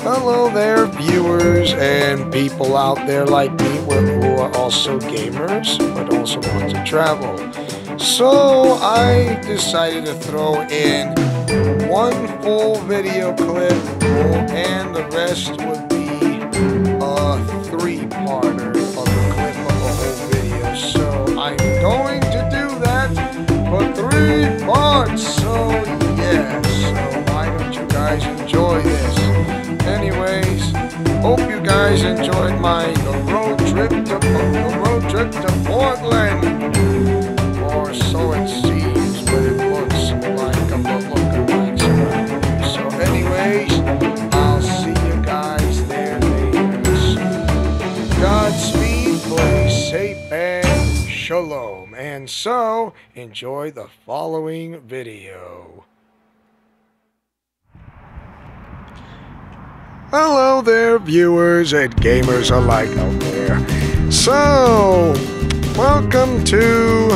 Hello there, viewers and people out there like me who are also gamers but also want to travel. So I decided to throw in one full video clip and the rest would be a three-parter of the clip of the whole video. So I'm going to do that for 3 parts. So yes, so why don't you guys enjoy this? Anyways, hope you guys enjoyed my road trip to Portland, or so it seems, but it looks like I'm not looking like so. So anyways, I'll see you guys there later. Godspeed, play safe, and shalom. And so, enjoy the following video. Hello there, viewers and gamers alike out there. So, welcome to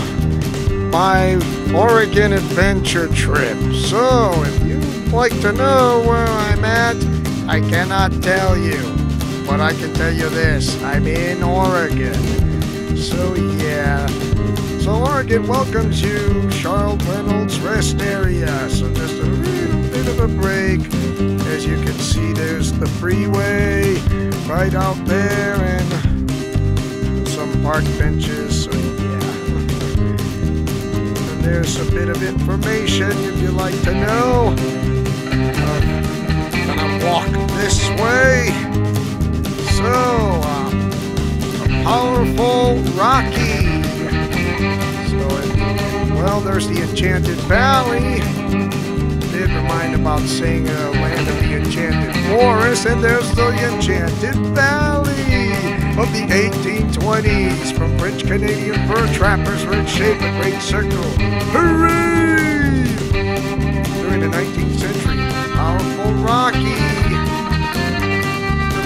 my Oregon adventure trip. So, if you'd like to know where I'm at, I cannot tell you. But I can tell you this, I'm in Oregon. So, yeah. So, Oregon welcomes you, Charlotte Reynolds Rest Area. So, just a little bit of a break. As you can see, there's the freeway right out there and some park benches, so yeah. And there's a bit of information if you'd like to know. I'm gonna walk this way. So, a powerful Rocky. So, well, there's the Enchanted Valley. Did remind about saying land of the enchanted forest, and there's the Enchanted Valley of the 1820s from French Canadian fur trappers were in shape a great circle. Hooray! During the 19th century, powerful Rocky.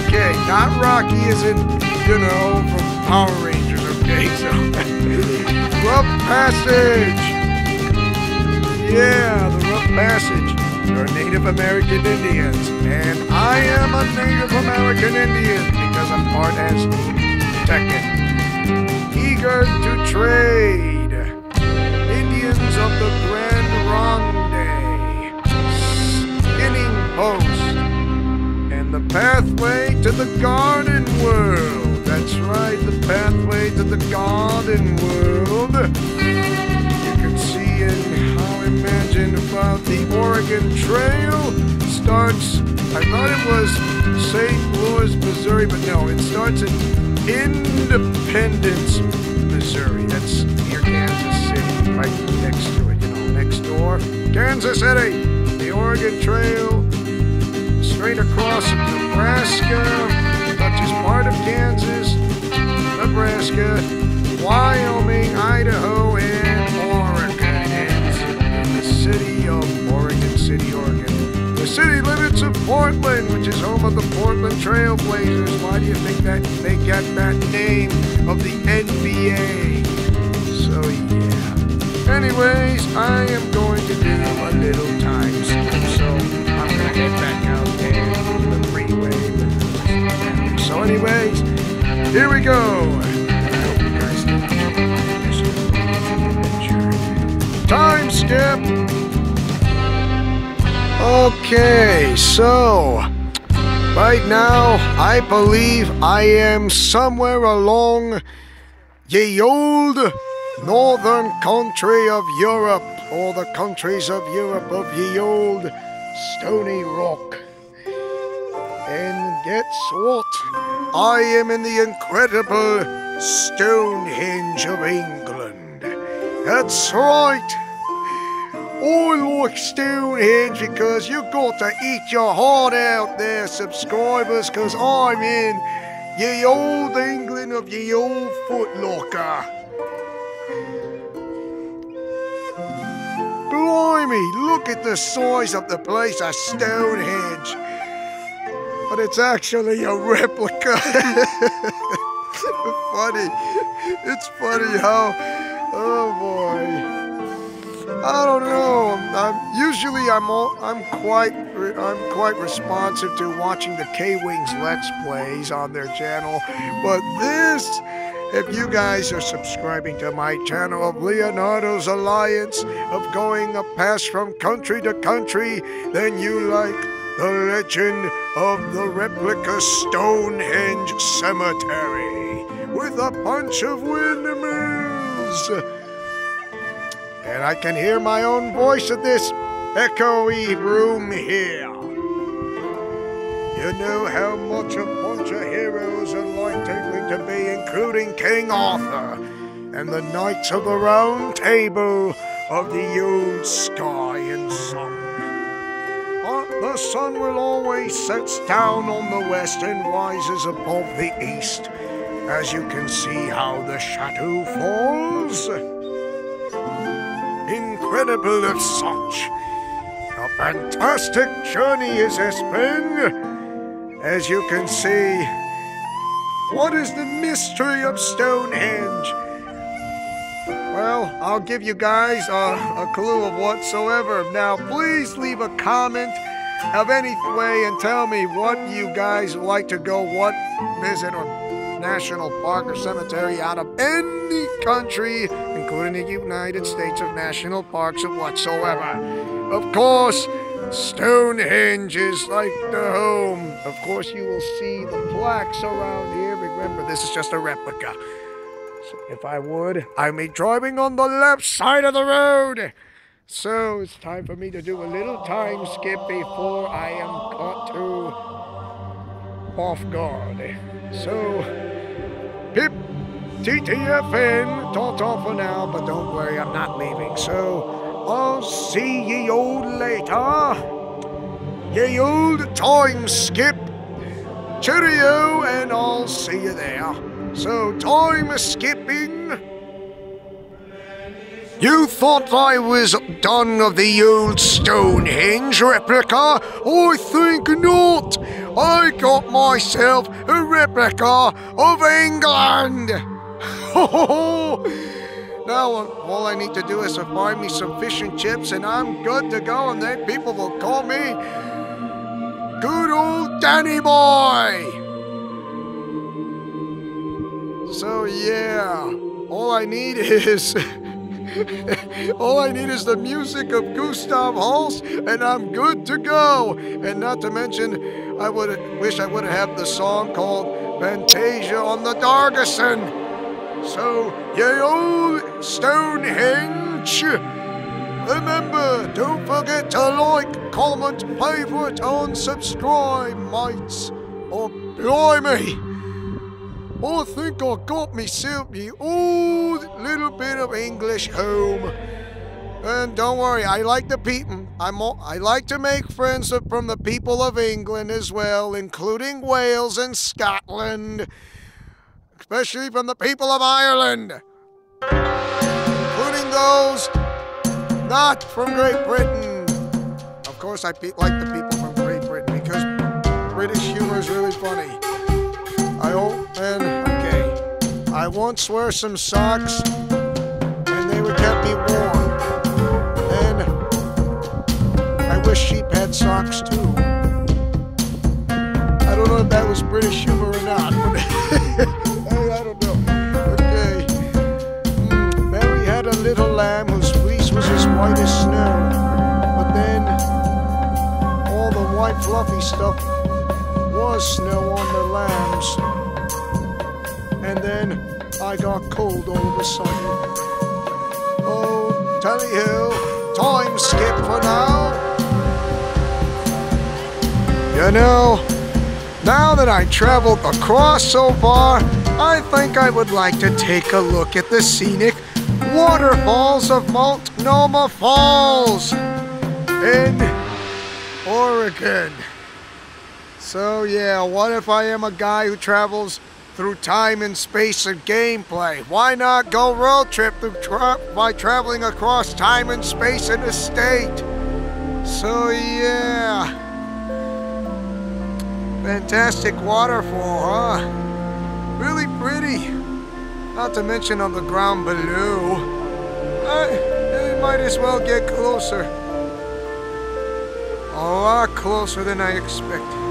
Okay, not Rocky as in, you know, from Power Rangers, okay, so. Rough Passage! Yeah, the Rough Passage are Native American Indians, and I am a Native American Indian because I'm part as Tekken. Eager to trade, Indians of the Grand Ronde, Skinning Post, and the pathway to the Garden World. That's right, the pathway to the Garden World. You can see in imagine about the Oregon Trail starts, I thought it was St. Louis, Missouri, but no, it starts in Independence, Missouri. That's near Kansas City, right next to it, you know, next door. Kansas City, the Oregon Trail, straight across Nebraska, touches part of Kansas, Nebraska, Wyoming, Idaho, and Oregon. City of Oregon City, Oregon. The city limits of Portland, which is home of the Portland Trail Blazers. Why do you think that they got that name of the NBA? So yeah. Anyways, I am going to do a little time skip, so I'm gonna head back out there to the freeway. So anyways, here we go. I hope you guys enjoy this adventure. Time skip. Okay, so right now I believe I am somewhere along ye old northern country of Europe, or the countries of Europe of ye old Stony Rock. And guess what? I am in the incredible Stonehenge of England. That's right. I like Stonehenge because you got to eat your heart out there, subscribers, because I'm in ye old England of ye old footlocker. Blimey, look at the size of the place of Stonehenge. But it's actually a replica. Funny. It's funny how, oh boy. I don't know. Usually I'm quite responsive to watching the K-Wings Let's Plays on their channel, but this, if you guys are subscribing to my channel of Leonardo's Alliance of going a pass from country to country, then you like the legend of the replica Stonehenge Cemetery with a bunch of windmills. And I can hear my own voice in this echoey room here. You know how much a bunch of heroes are likely to be, including King Arthur and the Knights of the Round Table of the old sky and sun. The sun will always set down on the west and rises above the east, as you can see how the shadow falls. Incredible as such. A fantastic journey it has been. As you can see, what is the mystery of Stonehenge? Well, I'll give you guys a clue of whatsoever. Now, please leave a comment of any way and tell me what you guys like to go, what visit or national park or cemetery out of any country, including the United States of national parks or whatsoever. Of course, Stonehenge is like the home. Of course, you will see the plaques around here. Remember, this is just a replica. So if I would, I'd be driving on the left side of the road. So it's time for me to do a little time skip before I am caught off guard. So, Pip, TTFN, ta-ta for now, but don't worry, I'm not leaving. So, I'll see ye old later. Ye old time skip. Cheerio, and I'll see you there. So, time skipping. You thought I was done of the old Stonehenge replica? I think not. I got myself a replica of England. Now, all I need to do is to find me some fish and chips, and I'm good to go, and then people will call me good old Danny Boy. So, yeah, all I need is... all I need is the music of Gustav Holst, and I'm good to go. And not to mention, I wish I would have had the song called Fantasia on the Dargeson. So, ye old Stonehenge, remember, don't forget to like, comment, favorite, and subscribe, mates. Oh, blimey. I think I got myself the old little bit of English home. And don't worry, I like the people. I like to make friends from the people of England as well, including Wales and Scotland. Especially from the people of Ireland. Including those not from Great Britain. Of course, I like the people from Great Britain because British humor is really funny. I once wore some socks, and they would keep me warm. And I wish sheep had socks too. I don't know if that was British humor or not, but I don't know. Okay. Mary had a little lamb whose fleece was as white as snow, but then all the white fluffy stuff was snow on the lambs. And then I got cold all of a sudden. Oh, tally-ho, time skip for now. You know, now that I traveled across so far, I think I would like to take a look at the scenic waterfalls of Multnomah Falls in Oregon. So yeah, what if I am a guy who travels through time and space and gameplay? Why not go road trip by traveling across time and space in a state? So yeah, fantastic waterfall, huh? Really pretty. Not to mention on the ground below. might as well get closer. A lot closer than I expected.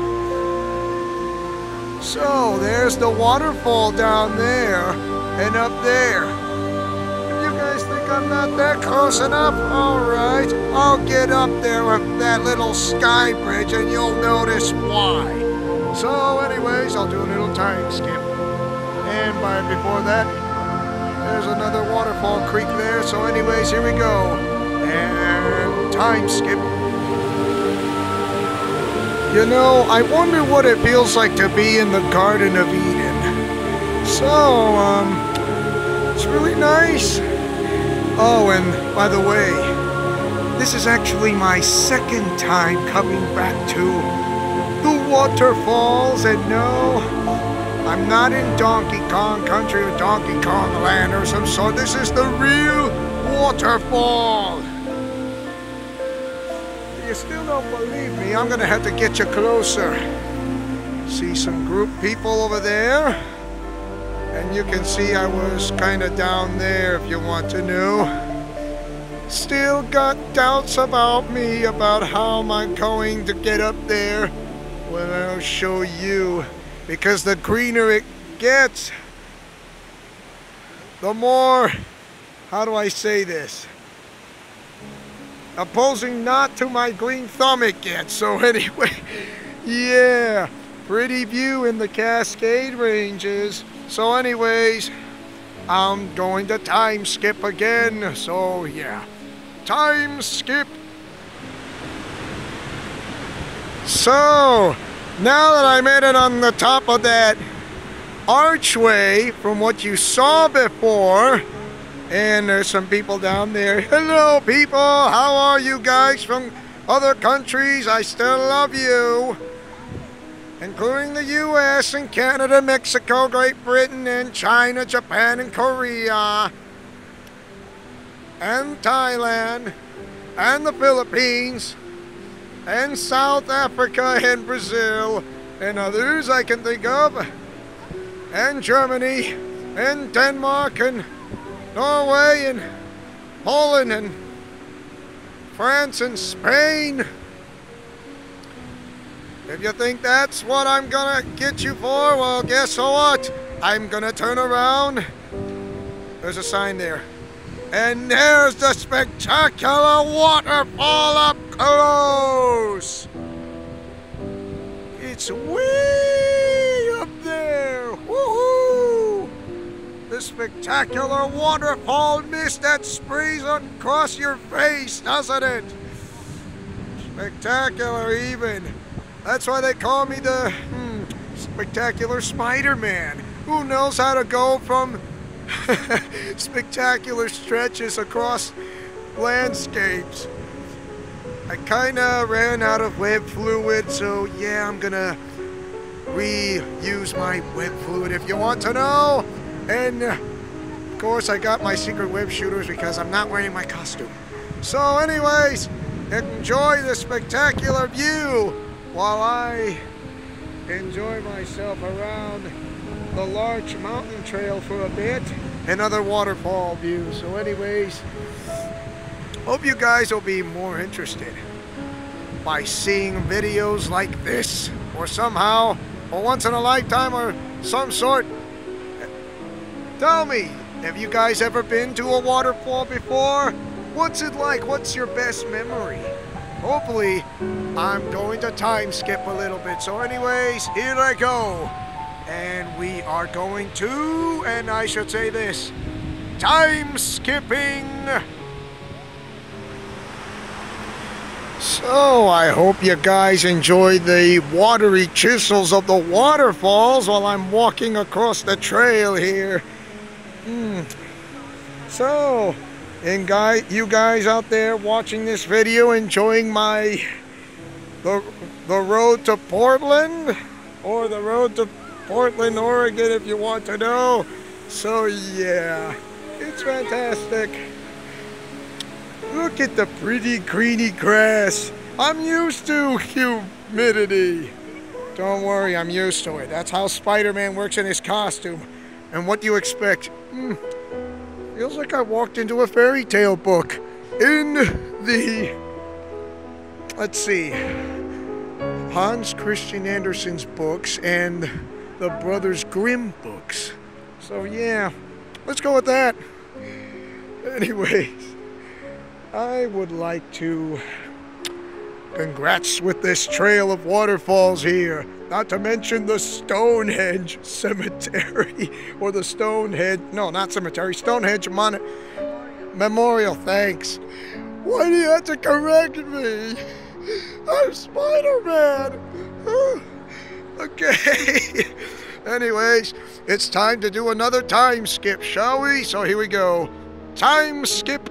So, there's the waterfall down there, and up there. You guys think I'm not that close enough? Alright, I'll get up there with that little sky bridge, and you'll notice why. So, anyways, I'll do a little time skip. And before that, there's another waterfall creek there. So anyways, here we go. And time skip. You know, I wonder what it feels like to be in the Garden of Eden. So, it's really nice. Oh, and by the way, this is actually my second time coming back to the waterfalls. And no, I'm not in Donkey Kong Country or Donkey Kong Land or some sort. This is the real waterfall. You still don't believe me? I'm gonna have to get you closer. See some group people over there. And you can see I was kind of down there if you want to know. Still got doubts about me, about how am I going to get up there. Well, I'll show you. Because the greener it gets, the more, how do I say this? Opposing not to my green thumb it gets. So anyway, yeah, pretty view in the Cascade Ranges. So anyways, I'm going to time skip again. So yeah, time skip. So, now that I made it on the top of that archway from what you saw before, and there's some people down there. Hello people, how are you guys from other countries? I still love you. Including the US and Canada, Mexico, Great Britain, and China, Japan, and Korea, and Thailand, and the Philippines, and South Africa, and Brazil, and others I can think of, and Germany, and Denmark, and Norway, and Poland, and France, and Spain. If you think that's what I'm gonna get you for, well, guess what? I'm gonna turn around. There's a sign there. And there's the spectacular waterfall up close. It's way up there. Woohoo! The spectacular waterfall mist that sprays across your face, doesn't it? Spectacular even. That's why they call me the spectacular Spider-Man. Who knows how to go from spectacular stretches across landscapes. I kinda ran out of web fluid, so yeah, I'm gonna reuse my web fluid if you want to know. And of course I got my secret web shooters because I'm not wearing my costume. So anyways, enjoy the spectacular view while I enjoy myself around the large mountain trail for a bit and other waterfall views. So anyways, hope you guys will be more interested by seeing videos like this, or somehow, or once in a lifetime, or some sort. Tell me, have you guys ever been to a waterfall before? What's it like? What's your best memory? Hopefully, I'm going to time skip a little bit. So anyways, here I go. And we are going to, and I should say this, time skipping. So I hope you guys enjoyed the watery chisels of the waterfalls while I'm walking across the trail here. So, and you guys out there watching this video, enjoying the road to Portland, or the road to Portland, Oregon, if you want to know. So yeah, it's fantastic. Look at the pretty greeny grass. I'm used to humidity. Don't worry, I'm used to it. That's how Spider-Man works in his costume. And what do you expect? Feels like I walked into a fairy tale book. in the, let's see, Hans Christian Andersen's books and the Brothers Grimm books. So yeah, let's go with that. Anyways, I would like to congrats with this trail of waterfalls here. Not to mention the Stonehenge Cemetery, or the Stonehenge, no, not cemetery, Stonehenge Memorial, thanks. Why do you have to correct me? I'm Spider-Man. Okay. Anyways, it's time to do another time skip, shall we? So here we go. Time skip.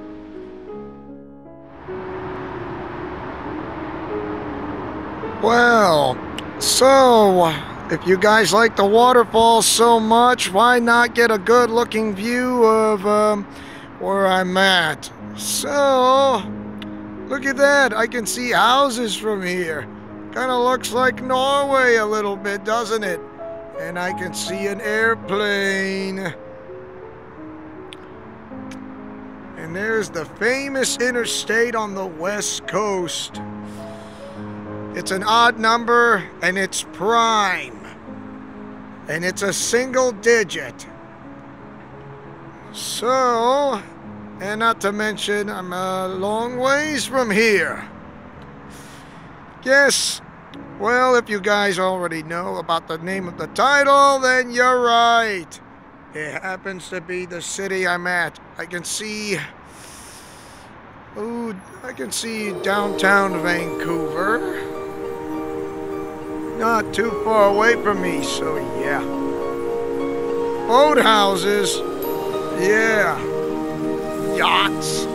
Well, so if you guys like the waterfalls so much, why not get a good looking view of where I'm at? So, look at that. I can see houses from here. Kind of looks like Norway a little bit, doesn't it? And I can see an airplane. And there's the famous interstate on the west coast. It's an odd number and it's prime. And it's a single digit. So, and not to mention, I'm a long ways from here. Yes, well, if you guys already know about the name of the title, then you're right. It happens to be the city I'm at. I can see downtown Vancouver. Not too far away from me, so yeah. Boathouses, yeah. Yachts.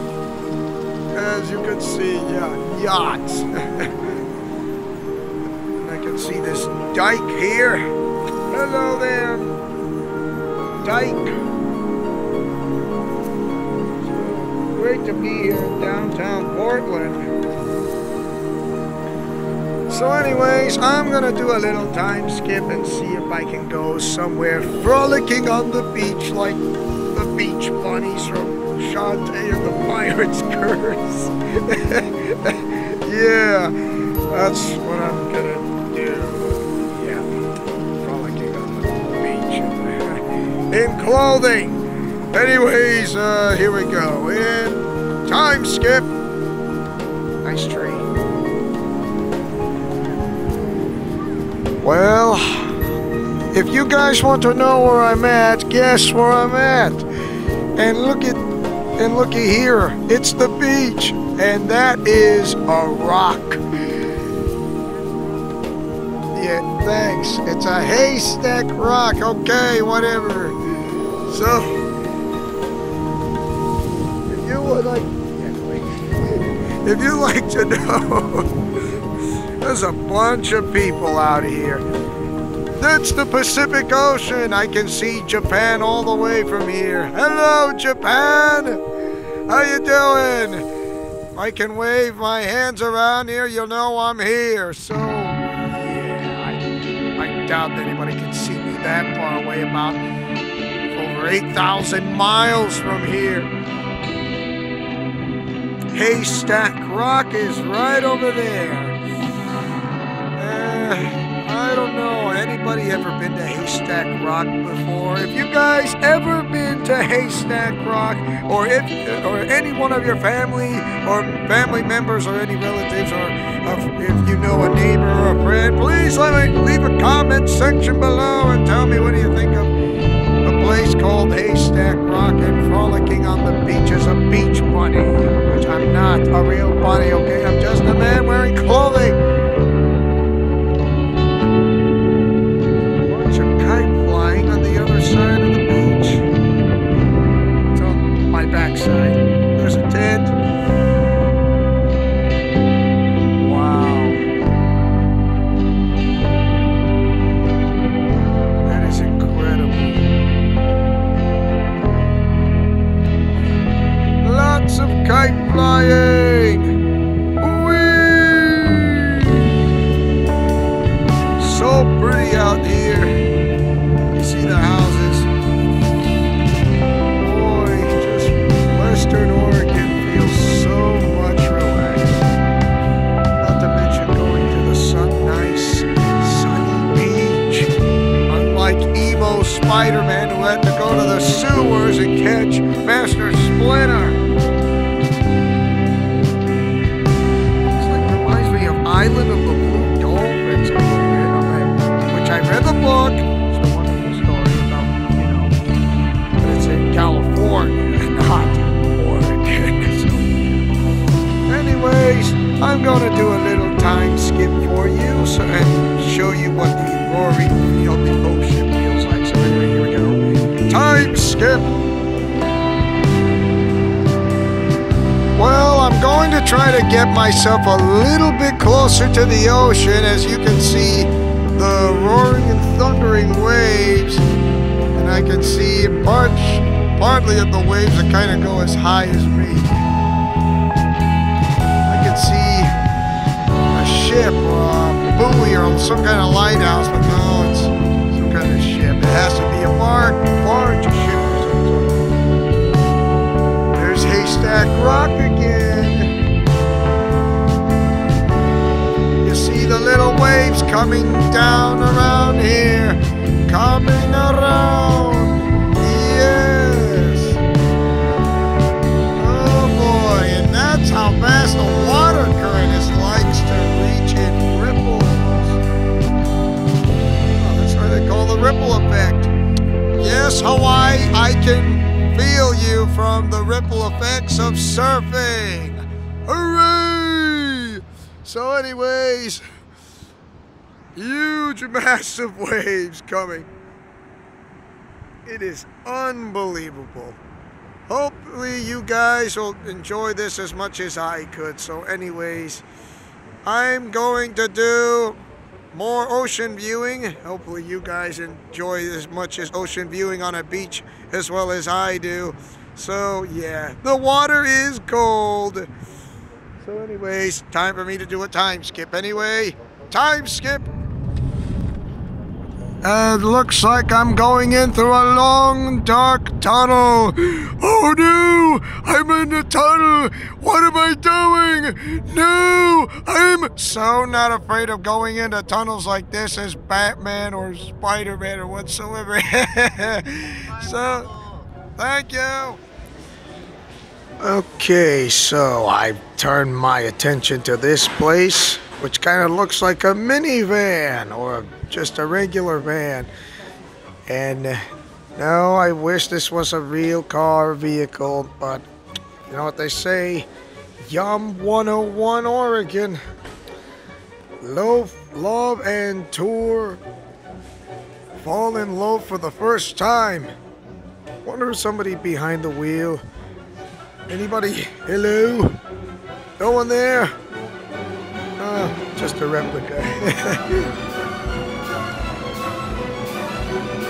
As you can see, yeah, yachts. I can see this dike here. Hello there, dike. So, great to be here in downtown Portland. So anyways, I'm gonna do a little time skip and see if I can go somewhere frolicking on the beach like the beach bunnies from Shantae and the Pirate's Curse. Yeah, that's what I'm gonna do. Yeah, frolicking on the beach in clothing. Anyways, here we go. In time skip. Nice tree. Well, if you guys want to know where I'm at, guess where I'm at. And looky here, it's the beach, and that is a rock. Yeah, thanks. It's a haystack rock. Okay, whatever. So, if you like to know, there's a bunch of people out here. That's the Pacific Ocean. I can see Japan all the way from here. Hello, Japan. How you doing? I can wave my hands around here. You'll know I'm here. So, yeah, I doubt anybody can see me that far away. About over 8,000 miles from here. Haystack Rock is right over there. I don't know. Anybody ever been to Haystack Rock before? If you guys ever been to Haystack Rock, or any one of your family or family members or any relatives, or if you know a neighbor or a friend, please leave a comment section below and tell me what do you think of a place called Haystack Rock and frolicking on the beach as a beach bunny, which I'm not a real bunny, okay? I'm just a man wearing clothing. Side of the beach. It's on my backside. There's a tent. Wow. That is incredible. Lots of kite flying. Whee! Spider-Man who had to go to the sewers and catch Master Splinter. It's like reminds me of Island of the Blue Dolphins, which I read the book. It's a wonderful story about, but it's in California, not Oregon. So, anyways, I'm going to do a little time skip for you and show you what the roaring of the ocean feels like. So anyway, here we go. Time skip! Well, I'm going to try to get myself a little bit closer to the ocean. As you can see, the roaring and thundering waves. And I can see partly of the waves that kind of go as high as me. I can see a ship or a buoy or some kind of lighthouse, but no, it's some kind of ship. It has to be a barge ship or something. There's Haystack Rock again. You see the little waves coming down around here. Coming around. Yes. Oh boy, and that's how fast the water current likes to reach in ripples. Oh, that's why they call the ripple effect. Yes, Hawaii, I can feel you from the ripple effects of surfing. Hooray! So anyways, huge, massive waves coming. It is unbelievable. Hopefully you guys will enjoy this as much as I could. So anyways, I'm going to do more ocean viewing. Hopefully you guys enjoy as much as ocean viewing on a beach as well as I do. So yeah, the water is cold. So anyways, time for me to do a time skip anyway. Time skip. It looks like I'm going in through a long, dark tunnel. Oh no! I'm in the tunnel! What am I doing? No! I'm so not afraid of going into tunnels like this as Batman or Spider-Man or whatsoever. So, thank you! Okay, so I've turned my attention to this place, which kind of looks like a minivan or just a regular van. And no, I wish this was a real car vehicle, but you know what they say, Yum 101 Oregon. Love and tour. Fall in love for the first time. Wonder if somebody behind the wheel. Anybody? Hello? No one there? Just a replica.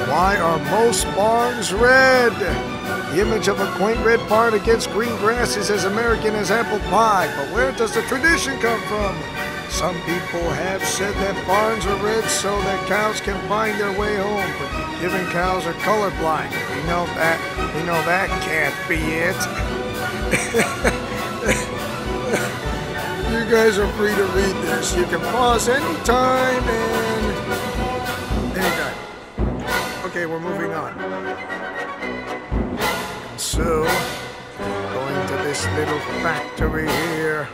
Why are most barns red? The image of a quaint red barn against green grass is as American as apple pie. But where does the tradition come from? Some people have said that barns are red so that cows can find their way home. But given cows are colorblind, we know that can't be it. You guys are free to read this. You can pause anytime and anytime. Okay, we're moving on. So, going to this little factory here.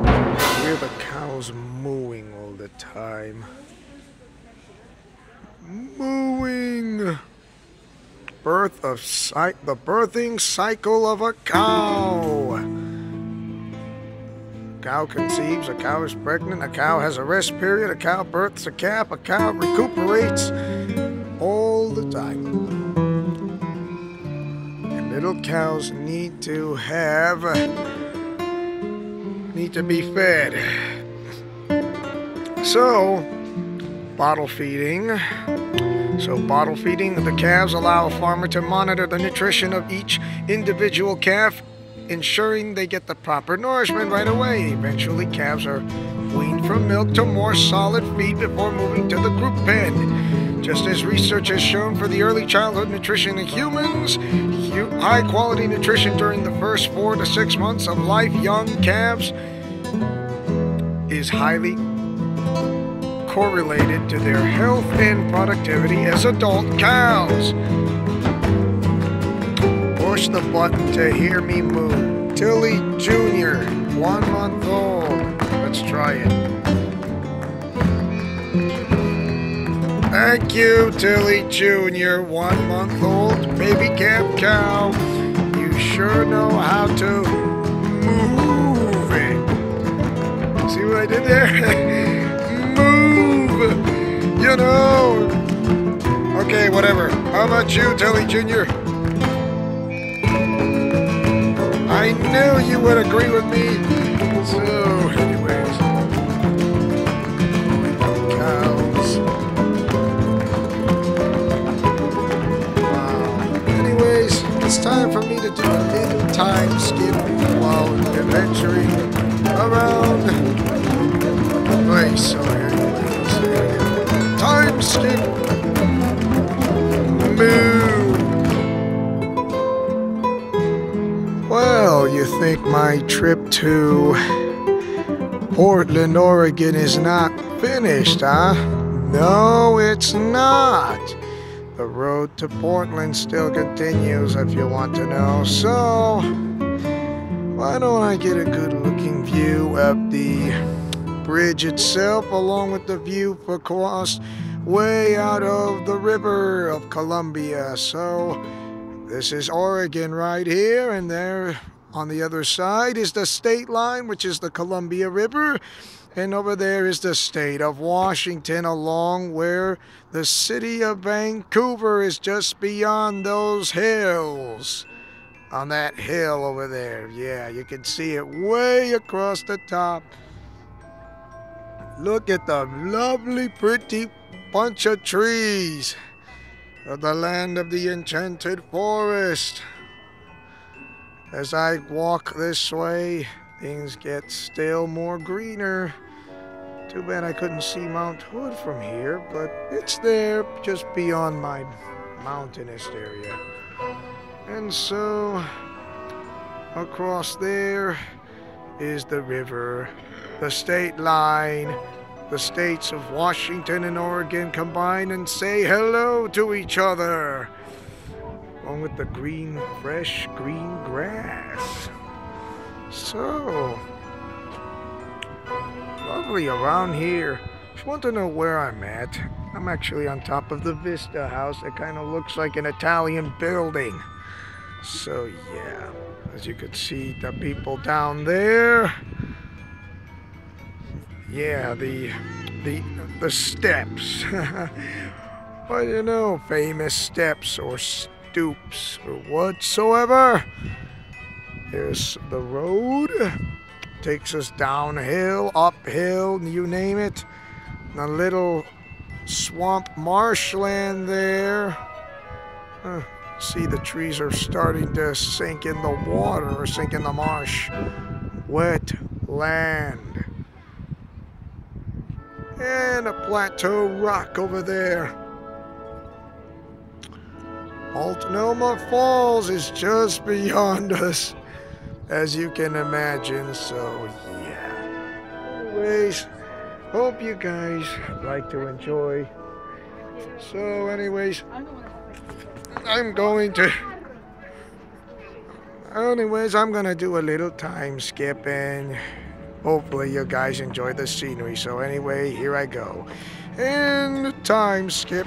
I hear the cows mooing all the time. Mooing. The birthing cycle of a cow. A cow conceives, a cow is pregnant, a cow has a rest period, a cow births a calf, a cow recuperates all the time. And little cows need to be fed. So, bottle feeding. Bottle feeding the calves allow a farmer to monitor the nutrition of each individual calf, ensuring they get the proper nourishment right away. Eventually, calves are weaned from milk to more solid feed before moving to the group pen. Just as research has shown for the early childhood nutrition in humans, high-quality nutrition during the first 4 to 6 months of life, young calves is highly correlated to their health and productivity as adult cows. Push the button to hear me moo. Tilly Jr., 1 month old. Let's try it. Thank you, Tilly Jr., 1 month old baby calf cow. You sure know how to move it. See what I did there? Move! You know! Okay, whatever. How about you, Tilly Jr.? I knew you would agree with me. So, anyways. Cows. Wow. Anyways, it's time for me to do a little time skip while adventuring around the place. So, anyways, time skip. Moo. Well, you think my trip to Portland, Oregon is not finished, huh? No, it's not. The road to Portland still continues, if you want to know. So, why don't I get a good-looking view of the bridge itself, along with the view across way out of the river of Columbia. So, this is Oregon right here, and there on the other side is the state line, which is the Columbia River, and over there is the state of Washington, along where the city of Vancouver is just beyond those hills. On that hill over there, yeah, you can see it way across the top. Look at the lovely, pretty bunch of trees of the land of the enchanted forest. As I walk this way, things get still more greener. Too bad I couldn't see Mount Hood from here, but it's there just beyond my mountainous area. And so, across there is the river, the state line. The states of Washington and Oregon combine and say hello to each other. Along with the green, fresh green grass. So, lovely around here. If you want to know where I'm at, I'm actually on top of the Vista House. It kind of looks like an Italian building. So, yeah, as you can see, the people down there. Yeah, the steps. Well, you know, famous steps or stoops or whatsoever. There's the road. Takes us downhill, uphill, you name it. A little swamp marshland there. See, the trees are starting to sink in the water or sink in the marsh. Wet land. And a plateau rock over there. Multnomah Falls is just beyond us, as you can imagine. So, yeah. Anyways, hope you guys like to enjoy. So, anyways, I'm going to do a little time skip, and hopefully you guys enjoy the scenery. So anyway, here I go. And time skip.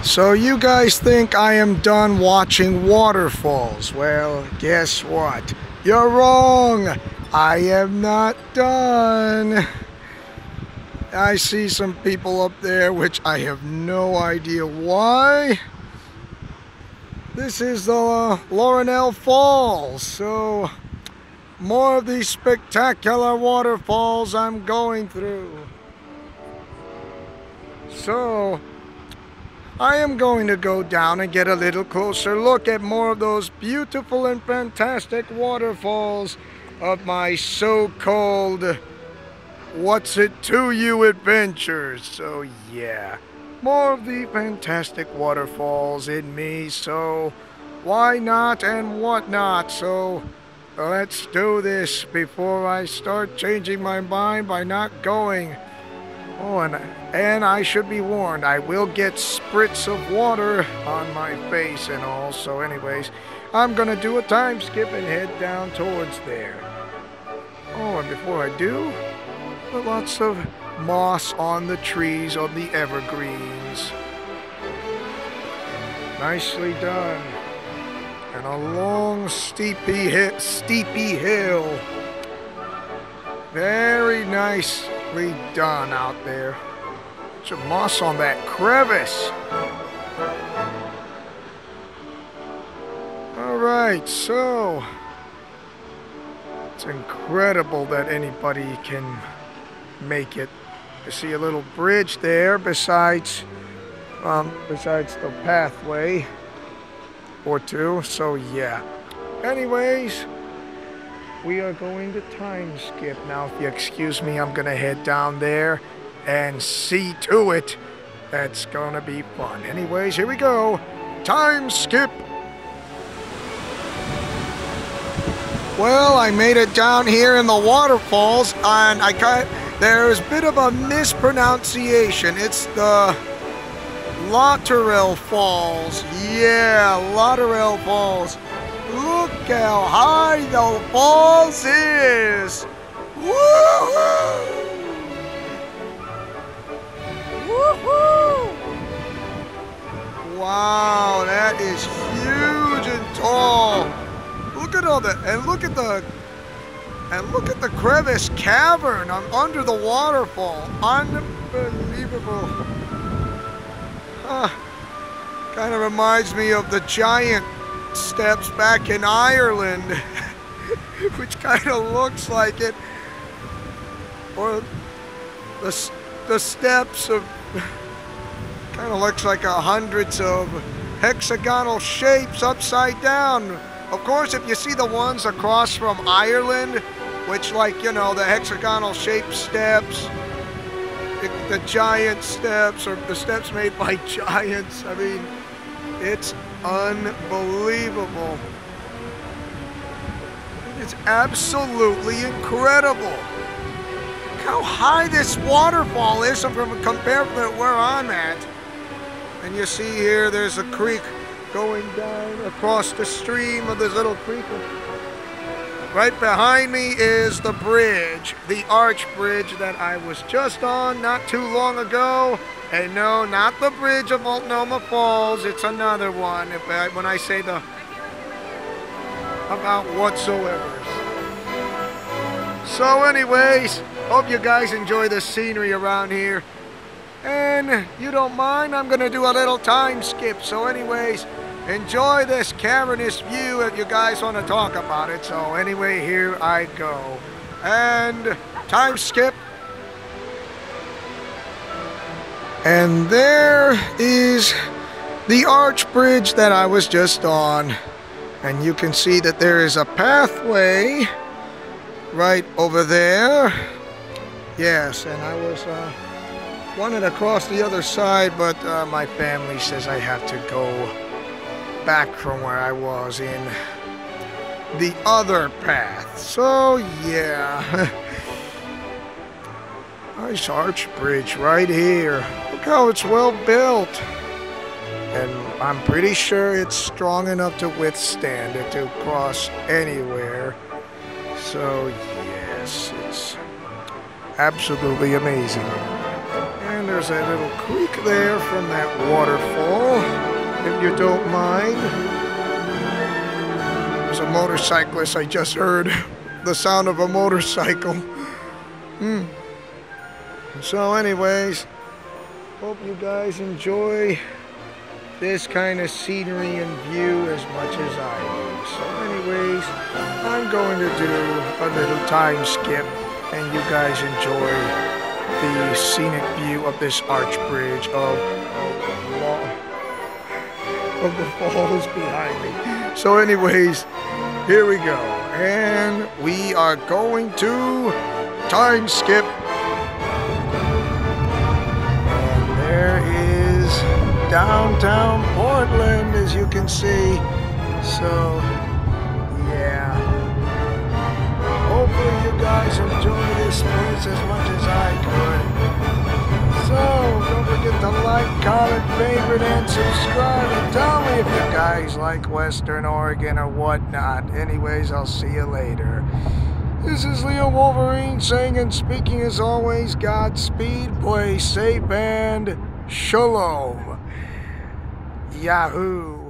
So you guys think I am done watching waterfalls. Well, guess what? You're wrong. I am not done. I see some people up there, which I have no idea why. This is the Laurinell Falls. So more of these spectacular waterfalls I'm going through. So, I am going to go down and get a little closer look at more of those beautiful and fantastic waterfalls of my so-called What's It To You adventures. So, yeah, more of the fantastic waterfalls in me. So, why not and what not? So, Let's do this before I start changing my mind by not going. Oh, and I should be warned, I will get spritz of water on my face and all. So anyways, I'm gonna do a time skip and head down towards there. Oh, and before I do, lots of moss on the trees of the evergreens. Nicely done. And a long steepy hill. Very nicely done out there. Some moss on that crevice. Alright, so it's incredible that anybody can make it. I see a little bridge there besides the pathway or two, so yeah. Anyways, we are going to time skip. Now, if you excuse me, I'm gonna head down there and see to it. That's gonna be fun. Anyways, here we go. Time skip. Well, I made it down here in the waterfalls, and there's a bit of a mispronunciation. It's the Lotterell Falls. Yeah, Lotterell Falls. Look how high the falls is. Woohoo! Woohoo! Wow, that is huge and tall. Look at all that, and look at the crevice cavern under the waterfall. Unbelievable. Kind of reminds me of the giant steps back in Ireland, which kind of looks like it, or the steps of, kind of looks like hundreds of hexagonal shapes upside down. Of course, if you see the ones across from Ireland, which, like, you know, the hexagonal shaped steps, the giant steps, or the steps made by giants, I mean, it's unbelievable. It's absolutely incredible. Look how high this waterfall is compared to where I'm at. And you see here, there's a creek going down across the stream of this little creek. Right behind me is the bridge, the arch bridge that I was just on not too long ago. And no, not the bridge of Multnomah Falls, it's another one, when I say the about whatsoever. So anyways, hope you guys enjoy the scenery around here. And you don't mind, I'm gonna do a little time skip. So anyways, enjoy this cavernous view if you guys want to talk about it. So anyway, here I go. And time skip. And there is the arch bridge that I was just on. And you can see that there is a pathway right over there. Yes, and I was wanted to cross the other side, but my family says I have to go back from where I was in the other path. So yeah. Nice arch bridge right here. Look how it's well built. And I'm pretty sure it's strong enough to withstand it to cross anywhere. So yes, it's absolutely amazing. And there's a little creek there from that waterfall, if you don't mind. There's a motorcyclist. I just heard the sound of a motorcycle. So anyways, hope you guys enjoy this kind of scenery and view as much as I do. So anyways, I'm going to do a little time skip, and you guys enjoy the scenic view of this arch bridge of the falls behind me. So anyways, here we go. And we are going to time skip. There is downtown Portland, as you can see. So, yeah. comment, favorite, and subscribe. And tell me if you guys like Western Oregon or whatnot. Anyways, I'll see you later. This is Leo Wolverine saying and speaking as always, Godspeed, play safe, and shalom. Yahoo!